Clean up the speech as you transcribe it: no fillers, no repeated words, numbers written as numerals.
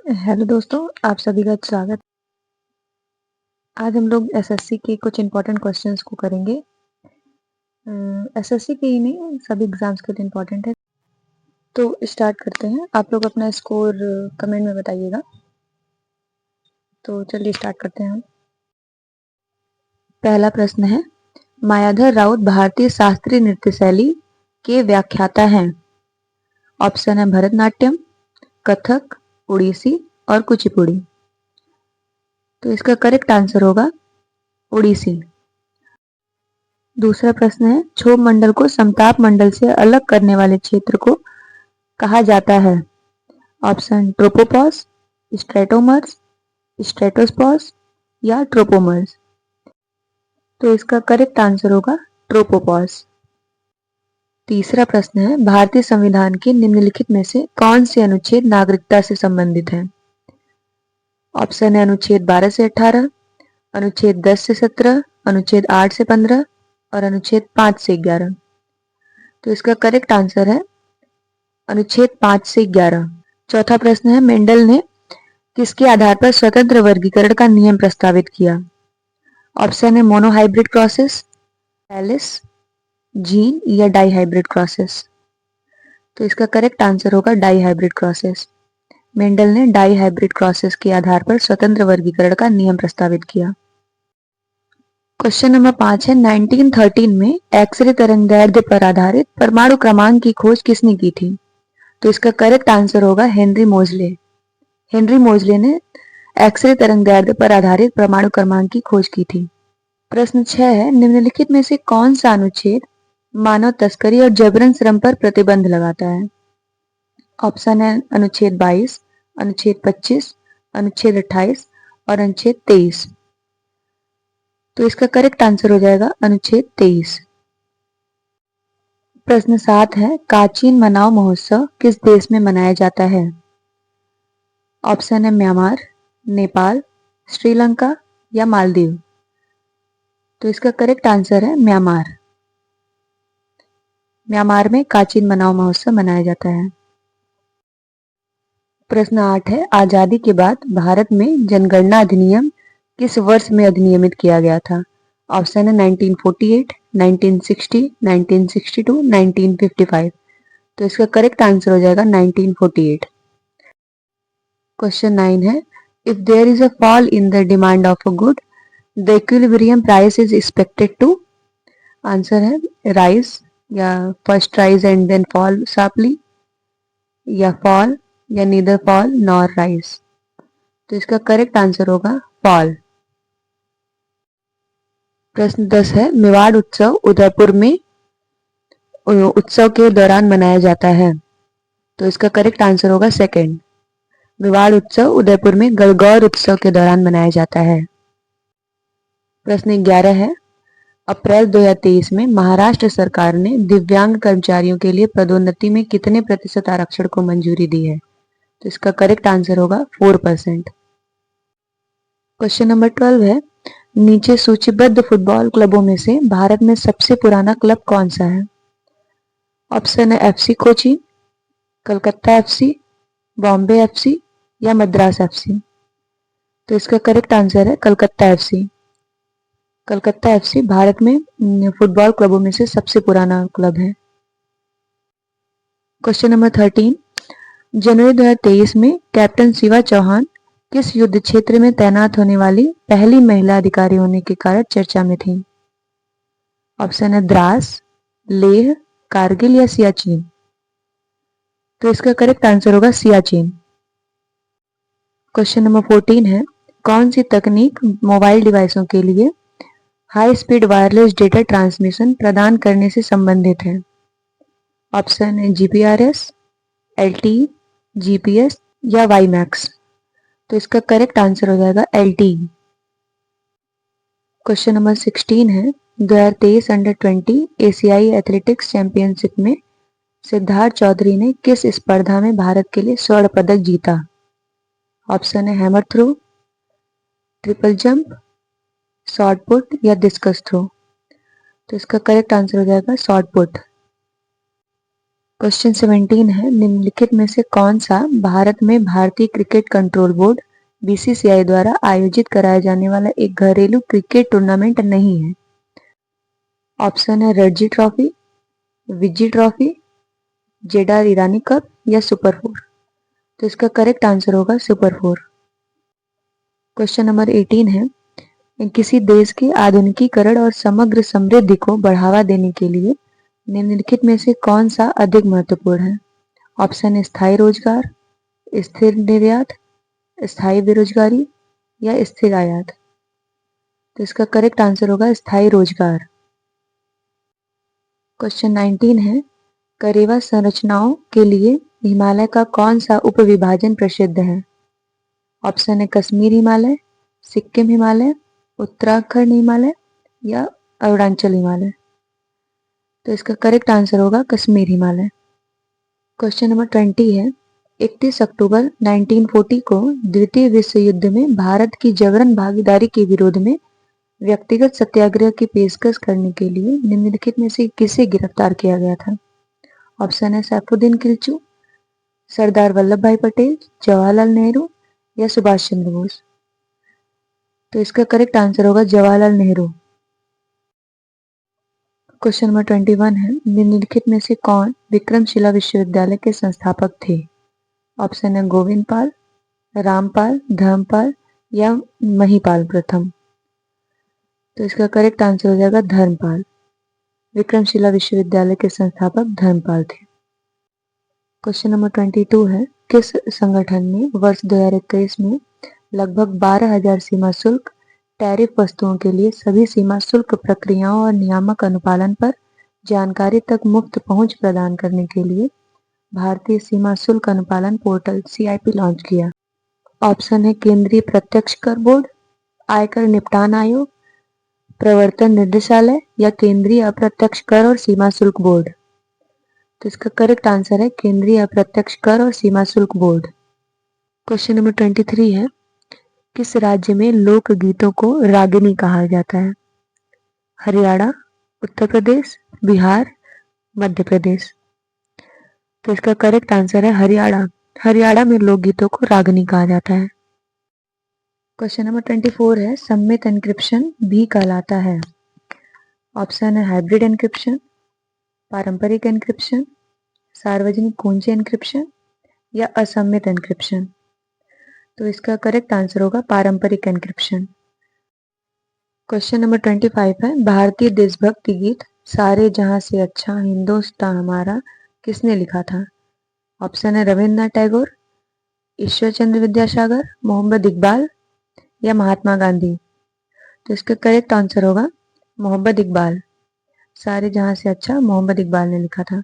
Hello दोस्तों, आप सभी का स्वागत। आज हम लोग एसएससी के कुछ इम्पोर्टेंट क्वेश्चंस को करेंगे। एसएससी के ही नहीं, सभी एग्जाम्स के लिए इम्पोर्टेंट है। तो स्टार्ट करते हैं। आप लोग अपना स्कोर कमेंट में बताइएगा। तो चलिए स्टार्ट करते हैं। पहला प्रश्न है, मायाधर राउत भारतीय शास्त्रीय नृत्य शैली के व्याख्याता हैं। ऑप्शन है भरतनाट्यम, कथक, उड़ीसी और कुचिपुड़ी। तो इसका करेक्ट आंसर होगा उड़ीसी। दूसरा प्रश्न है, क्षोभ मंडल को समताप मंडल से अलग करने वाले क्षेत्र को कहा जाता है। ऑप्शन ट्रोपोपॉज, स्ट्रेटोमर्स, स्ट्रेटोस्पॉज या ट्रोपोमर्स। तो इसका करेक्ट आंसर होगा ट्रोपोपॉज। तीसरा प्रश्न है, भारतीय संविधान के निम्नलिखित में से कौन से अनुच्छेद नागरिकता से संबंधित है। ऑप्शन है अनुच्छेद 12 से 18, अनुच्छेद 10 से 17, अनुच्छेद 8 से 15 और अनुच्छेद 5 से 11। तो इसका करेक्ट आंसर है अनुच्छेद 5 से 11। चौथा प्रश्न है, मेंडल ने किसके आधार पर स्वतंत्र वर्गीकरण का नियम प्रस्तावित किया। ऑप्शन है मोनोहाइब्रिड क्रॉसेस, एलिस, जीन या डाईहाइब्रिड क्रॉसेस। तो इसका करेक्ट आंसर होगा डाईहाइब्रिड क्रॉसेस। मेंडल ने डाईहाइब्रिड क्रॉसेस के आधार पर स्वतंत्र वर्गीकरण का नियम प्रस्तावित किया। क्वेश्चन नंबर 5 है, 1913 में एक्सरे तरंगदैर्ध्य पर आधारित परमाणु क्रमांक की खोज किसने की थी। तो इसका करेक्ट आंसर होगा हेनरी मोजले। हेनरी मोजले ने एक्सरे तरंगदैर्ध्य पर आधारित परमाणु क्रमांक की खोज की थी। प्रश्न 6 है, निम्नलिखित में से कौन सा अनुच्छेद मानव तस्करी और जबरन श्रम पर प्रतिबंध लगाता है। ऑप्शन है अनुच्छेद 22, अनुच्छेद 25, अनुच्छेद 28 और अनुच्छेद 23। तो इसका करेक्ट आंसर हो जाएगा अनुच्छेद 23। प्रश्न 7 है, काचीन मनाव महोत्सव किस देश में मनाया जाता है। ऑप्शन है म्यांमार, नेपाल, श्रीलंका या मालदीव। तो इसका करेक्ट आंसर है म्यांमार। म्यांमार में काचीन मनाव महोत्सव मनाया जाता है। प्रश्न 8 है, आजादी के बाद भारत में जनगणना अधिनियम किस वर्ष में अधिनियमित किया गया था। ऑप्शन है 1948, 1960, 1962, 1955। तो इसका करेक्ट आंसर हो जाएगा 1948। क्वेश्चन 9 है, if there is a fall in the demand of a good the equilibrium price is expected to. Answer है राइज या first rise and then fall sharply या फॉल या नीदर फॉल नॉर राइज। तो इसका correct answer होगा fall. प्रश्न 10 है, मेवाड़ उत्सव उदयपुर में उत्सव के दौरान मनाया जाता है। तो इसका करेक्ट आंसर होगा सेकंड। मेवाड़ उत्सव उदयपुर में गणगौर उत्सव के दौरान मनाया जाता है। प्रश्न 11 है, अप्रैल 2023 में महाराष्ट्र सरकार ने दिव्यांग कर्मचारियों के लिए पदोन्नति में कितने प्रतिशत आरक्षण को मंजूरी दी है। तो इसका करेक्ट आंसर होगा 4%। क्वेश्चन नंबर 12 है, नीचे सूचीबद्ध फुटबॉल क्लबों में से भारत में सबसे पुराना क्लब कौन सा है। ऑप्शन है FC Kochi, Calcutta FC, Bombay FC या मद्रास एफसी। तो इसका करेक्ट आंसर है कलकत्ता एफसी। कलकत्ता एफसी भारत में फुटबॉल क्लबों में से सबसे पुराना क्लब है। क्वेश्चन नंबर 13, जनवरी 2023 में कैप्टन शिवा चौहान किस युद्ध क्षेत्र में तैनात होने वाली पहली महिला अधिकारी होने के कारण चर्चा में थी। ऑप्शन है द्रास, लेह, कारगिल या सियाचिन। तो इसका करेक्ट आंसर होगा सियाचिन। क्वेश्चन नंबर 14 है, कौन सी तकनीक मोबाइल डिवाइसों के लिए high speed wireless data transmission प्रदान करने से संबंधित है। ऑप्शन है जीपीआरएस, एलटीई, जीपीएस या वाईमैक्स। तो इसका करेक्ट आंसर हो जाएगा एलटीई। क्वेश्चन नंबर 16 है, 2023 अंडर 20 एशियाई एथलेटिक्स चैंपियनशिप में सिद्धार्थ चौधरी ने किस स्पर्धा में भारत के लिए स्वर्ण पदक जीता। ऑप्शन है hammer throw, triple jump, shot put या डिस्कस थ्रो। तो इसका करेक्ट आंसर हो जाएगा शॉर्ट पुट। क्वेश्चन 17 है, निम्नलिखित में से कौन सा भारत में भारतीय क्रिकेट कंट्रोल बोर्ड बीसीसीआई द्वारा आयोजित कराया जाने वाला एक घरेलू क्रिकेट टूर्नामेंट नहीं है? ऑप्शन है रणजी ट्रॉफी, विजी ट्रॉफी, जेडर ईरानी कप या सुपर 4। तो इसका करेक्ट आंसर होगा सुपर 4। क्वेश्चन नंबर 18 है, किसी देश के आधुनिकीकरण और समग्र समृद्धि को बढ़ावा देने के लिए निम्नलिखित में से कौन सा अधिक महत्वपूर्ण है? ऑप्शन है स्थायी रोजगार, स्थिर निर्यात, स्थायी बेरोजगारी या स्थिर आयात। तो इसका करेक्ट आंसर होगा स्थायी रोजगार। क्वेश्चन 19 है, करेवा संरचनाओं के लिए हिमालय का कौन सा उपविभाजन प्रसिद्ध है? ऑप्शन है कश्मीर हिमालय, सिक्किम हिमालय, उत्तराखंड हिमालय या अरुणाचल हिमालय। तो इसका करेक्ट आंसर होगा कश्मीर हिमालय। क्वेश्चन नंबर 20 है, 31 अक्टूबर 1940 को द्वितीय विश्व युद्ध में भारत की जबरन भागीदारी के विरोध में व्यक्तिगत सत्याग्रह की पेशकश करने के लिए निम्नलिखित में से किसे गिरफ्तार किया गया था? ऑप्शन है सैफुद्दीन किलचू, सरदार वल्लभ भाई पटेल, जवाहरलाल नेहरू या सुभाष चंद्र बोस। तो इसका करेक्ट आंसर होगा जवाहरलाल नेहरू। क्वेश्चन नंबर 21 है, निम्नलिखित में से कौन विक्रमशिला विश्वविद्यालय के संस्थापक थे? ऑप्शन है गोविंद पाल, रामपाल, धर्मपाल या महिपाल प्रथम। तो इसका करेक्ट आंसर हो जाएगा धर्मपाल। विक्रमशिला विश्वविद्यालय के संस्थापक धर्मपाल थे। क्वेश्चन नंबर 22 है, किस संगठन ने वर्ष 2021 में लगभग 12,000 सीमा शुल्क टैरिफ वस्तुओं के लिए सभी सीमा शुल्क प्रक्रियाओं और नियामक अनुपालन पर जानकारी तक मुफ्त पहुंच प्रदान करने के लिए भारतीय सीमा शुल्क अनुपालन पोर्टल CIP लॉन्च किया? ऑप्शन है केंद्रीय प्रत्यक्ष कर बोर्ड, आयकर निपटान आयोग, प्रवर्तन निदेशालय या केंद्रीय अप्रत्यक्ष कर और सीमा शुल्क बोर्ड। तो इसका करेक्ट आंसर है केंद्रीय अप्रत्यक्ष कर और सीमा शुल्क बोर्ड। क्वेश्चन नंबर 23 है, किस राज्य में लोक गीतों को रागिनी कहा जाता है? हरियाणा, उत्तर प्रदेश, बिहार, मध्य प्रदेश। तो इसका करेक्ट आंसर है हरियाणा। हरियाणा में लोकगीतों को रागिनी कहा जाता है। क्वेश्चन नंबर 24 है, सम्मित एन्क्रिप्शन भी कहलाता है? ऑप्शन है हाइब्रिड एन्क्रिप्शन, पारंपरिक एन्क्रिप्शन, सार्वजनिक कुंजी एन्क्रिप्शन या असम्मित एन्क्रिप्शन। तो इसका करेक्ट आंसर होगा पारंपरिक एन्क्रिप्शन। क्वेश्चन नंबर 25 है, भारतीय देशभक्ति गीत सारे जहां से अच्छा हिंदुस्तान हमारा किसने लिखा था? ऑप्शन है रविन्द्रनाथ टैगोर, ईश्वर चंद्र विद्यासागर, मोहम्मद इकबाल या महात्मा गांधी। तो इसका करेक्ट आंसर होगा मोहम्मद इकबाल। सारे जहां से अच्छा मोहम्मद इकबाल ने लिखा था।